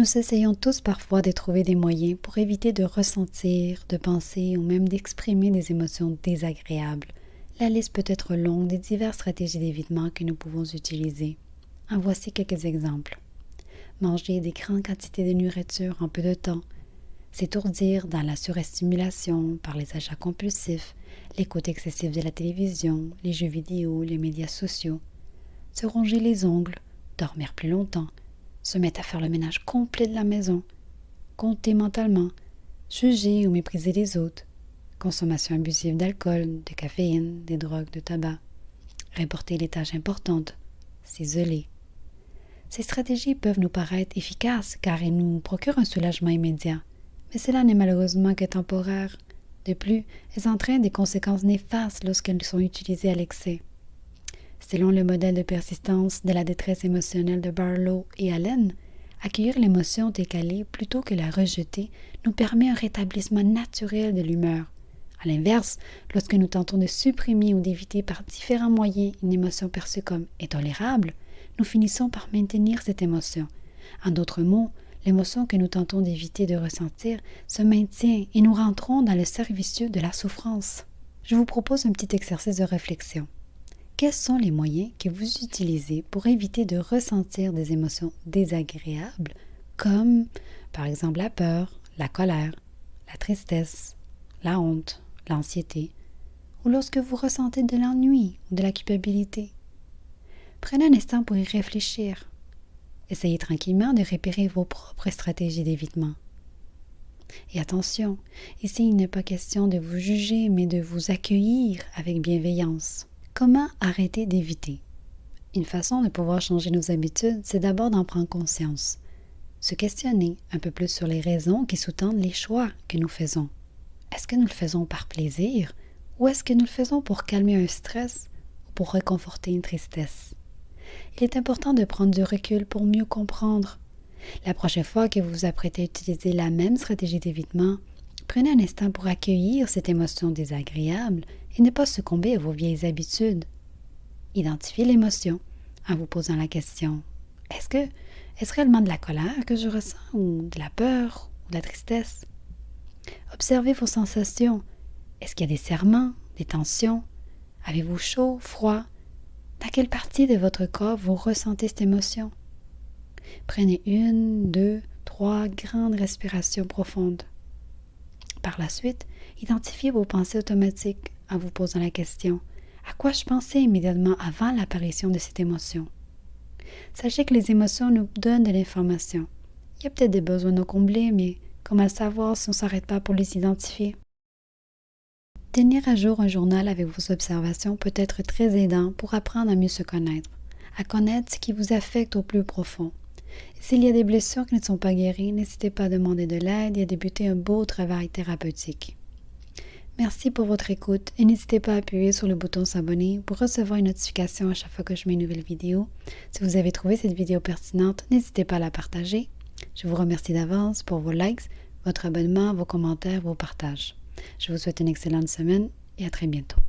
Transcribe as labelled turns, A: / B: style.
A: Nous essayons tous parfois de trouver des moyens pour éviter de ressentir, de penser ou même d'exprimer des émotions désagréables. La liste peut être longue des diverses stratégies d'évitement que nous pouvons utiliser. En voici quelques exemples. Manger des grandes quantités de nourriture en peu de temps, s'étourdir dans la surestimulation par les achats compulsifs, l'écoute excessive de la télévision, les jeux vidéo, les médias sociaux, se ronger les ongles, dormir plus longtemps, se mettre à faire le ménage complet de la maison, compter mentalement, juger ou mépriser les autres, consommation abusive d'alcool, de caféine, des drogues, de tabac, reporter les tâches importantes, s'isoler. Ces stratégies peuvent nous paraître efficaces car elles nous procurent un soulagement immédiat, mais cela n'est malheureusement que temporaire. De plus, elles entraînent des conséquences néfastes lorsqu'elles sont utilisées à l'excès. Selon le modèle de persistance de la détresse émotionnelle de Barlow et Allen, accueillir l'émotion décalée plutôt que la rejeter nous permet un rétablissement naturel de l'humeur. À l'inverse, lorsque nous tentons de supprimer ou d'éviter par différents moyens une émotion perçue comme intolérable, nous finissons par maintenir cette émotion. En d'autres mots, l'émotion que nous tentons d'éviter de ressentir se maintient et nous rentrons dans le cercle vicieux de la souffrance. Je vous propose un petit exercice de réflexion. Quels sont les moyens que vous utilisez pour éviter de ressentir des émotions désagréables comme, par exemple, la peur, la colère, la tristesse, la honte, l'anxiété, ou lorsque vous ressentez de l'ennui ou de la culpabilité? Prenez un instant pour y réfléchir. Essayez tranquillement de repérer vos propres stratégies d'évitement. Et attention, ici il n'est pas question de vous juger, mais de vous accueillir avec bienveillance. Comment arrêter d'éviter? Une façon de pouvoir changer nos habitudes, c'est d'abord d'en prendre conscience. Se questionner un peu plus sur les raisons qui sous-tendent les choix que nous faisons. Est-ce que nous le faisons par plaisir ou est-ce que nous le faisons pour calmer un stress ou pour réconforter une tristesse? Il est important de prendre du recul pour mieux comprendre. La prochaine fois que vous vous apprêtez à utiliser la même stratégie d'évitement, prenez un instant pour accueillir cette émotion désagréable et ne pas succomber à vos vieilles habitudes. Identifiez l'émotion en vous posant la question « Est-ce réellement de la colère que je ressens ou de la peur ou de la tristesse? » Observez vos sensations. Est-ce qu'il y a des serrements, des tensions? Avez-vous chaud, froid? Dans quelle partie de votre corps vous ressentez cette émotion? Prenez 1, 2, 3 grandes respirations profondes. Par la suite, identifiez vos pensées automatiques en vous posant la question « À quoi je pensais immédiatement avant l'apparition de cette émotion? » Sachez que les émotions nous donnent de l'information. Il y a peut-être des besoins non comblés, mais comment le savoir si on ne s'arrête pas pour les identifier? Tenir à jour un journal avec vos observations peut être très aidant pour apprendre à mieux se connaître, à connaître ce qui vous affecte au plus profond. S'il y a des blessures qui ne sont pas guéries, n'hésitez pas à demander de l'aide et à débuter un beau travail thérapeutique. Merci pour votre écoute et n'hésitez pas à appuyer sur le bouton s'abonner pour recevoir une notification à chaque fois que je mets une nouvelle vidéo. Si vous avez trouvé cette vidéo pertinente, n'hésitez pas à la partager. Je vous remercie d'avance pour vos likes, votre abonnement, vos commentaires, vos partages. Je vous souhaite une excellente semaine et à très bientôt.